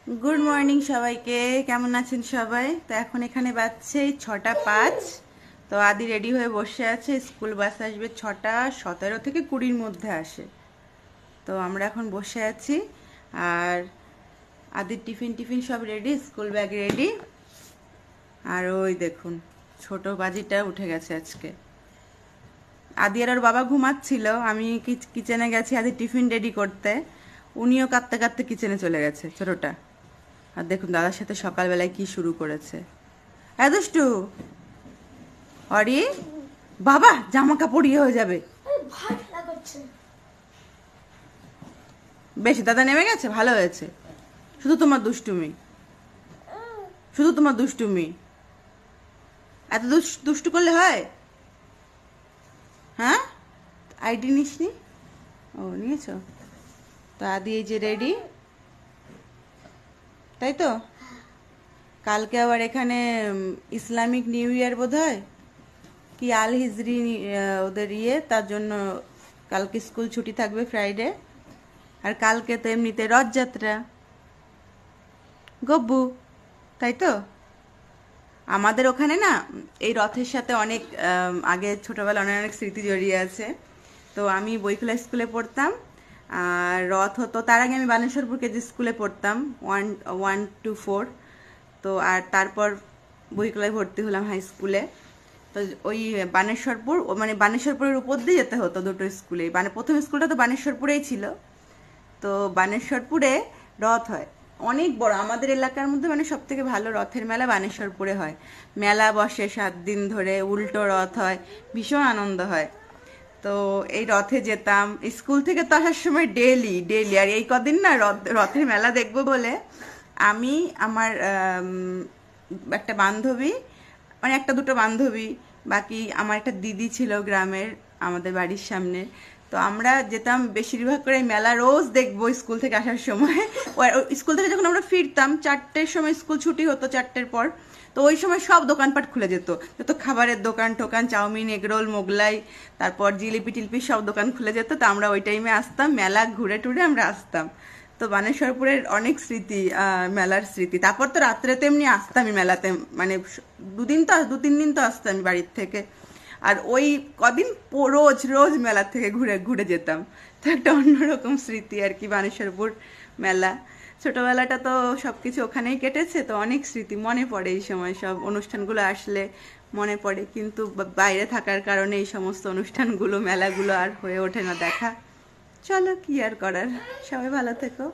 Good morning সবাইকে। কেমন আছেন সবাই? তো এখন এখানে বাজছে 6টা 5। তো আদি রেডি হয়ে বসে আছে, স্কুল বাস আসবে 6টা 17 থেকে 20-র মধ্যে আসে। তো আমরা এখন বসে আছি, আর আদির টিফিন টিফিন সব রেডি, স্কুল ব্যাগ রেডি। আর ওই দেখুন ছোট বাজিটা উঠে গেছে আজকে। আদি আর ওর বাবা ঘুমাচ্ছিল, আমি কিচেনে গেছি আদির টিফিন রেডি করতে। উনিও কাঁদতে কাঁদতে কিচেনে চলে গেছে ছোটটা। আর দেখুন দাদার সাথে সকালবেলায় কি শুরু করেছে। দুষ্টু অরি, বাবা জামা কাপড় ইয়ে হয়ে যাবে। বেশি দাদা নেমে গেছে, ভালো হয়েছে। শুধু তোমার দুষ্টুমি, শুধু তোমার দুষ্টুমি। এত দুষ্টু করলে হয়? হ্যাঁ, আইডি নিসনি? ও নিয়েছ। তো আদি এই যে রেডি, তাই তো। কালকে আবার এখানে ইসলামিক নিউ ইয়ার বোধ হয়, কি আল হিজরি ওদের তার জন্য কালকে স্কুল ছুটি থাকবে ফ্রাইডে। আর কালকে তো এমনিতে রথযাত্রা, গব্বু, তাই তো। আমাদের ওখানে না এই রথের সাথে অনেক আগে ছোটবেলা অনেক অনেক স্মৃতি জড়িয়ে আছে। তো আমি বইখোলা স্কুলে পড়তাম, আর রথ হতো তার আগে আমি বানেশ্বরপুর কেজি স্কুলে পড়তাম 1 to 4। তো আর তারপর বইখোলায় ভর্তি হলাম হাই স্কুলে। তো ওই বানেশ্বরপুর, মানে বানেশ্বরপুরের উপর দিয়ে যেতে হতো দুটো স্কুলে। মানে প্রথম স্কুলটা তো বানেশ্বরপুরেই ছিল। তো বানেশ্বরপুরে রথ হয় অনেক বড়, আমাদের এলাকার মধ্যে মানে সব থেকে ভালো রথের মেলা বানেশ্বরপুরে হয়। মেলা বসে 7 দিন ধরে, উল্টো রথ হয়, ভীষণ আনন্দ হয়। তো এই রথে যেতাম স্কুল থেকে, তো আসার সময় ডেলি ডেলি। আর এই কদিন না রথের মেলা দেখবো বলে আমি, আমার একটা বান্ধবী, মানে একটা দুটো বান্ধবী, বাকি আমার একটা দিদি ছিল গ্রামের, আমাদের বাড়ির সামনে। তো আমরা যেতাম বেশিরভাগ করে মেলা রোজ দেখবো স্কুল থেকে আসার সময়। স্কুল থেকে যখন আমরা ফিরতাম 4টের সময়, স্কুল ছুটি হতো 4টের পর, তো ওই সময় সব দোকানপাট খুলে যেত। যত খাবারের দোকান টোকান, চাউমিন, এগরোল, মোগলাই, তারপর জিলিপি টিলিপি সব দোকান খুলে যেত। তো আমরা ওই টাইমে আসতাম, মেলা ঘুরে টুরে আমরা আসতাম। তো বানেশ্বরপুরের অনেক স্মৃতি, মেলার স্মৃতি। তারপর তো রাত্রে তো এমনি আসতামই মেলাতে, মানে 2-3 দিন তো আসতামই বাড়ির থেকে। আর ওই কদিন রোজ রোজ মেলা থেকে ঘুরে ঘুরে যেতাম। তো একটা অন্যরকম স্মৃতি আর কি বানেশ্বরপুর মেলা। ছোটবেলাটা তো সবকিছু ওখানেই কেটেছে, তো অনেক স্মৃতি মনে পড়ে। এই সময় সব অনুষ্ঠানগুলো আসলে মনে পড়ে, কিন্তু বাইরে থাকার কারণে এই সমস্ত অনুষ্ঠানগুলো, মেলাগুলো আর হয়ে ওঠে না দেখা। চলো কি আর করার, সবাই ভালো থেকো।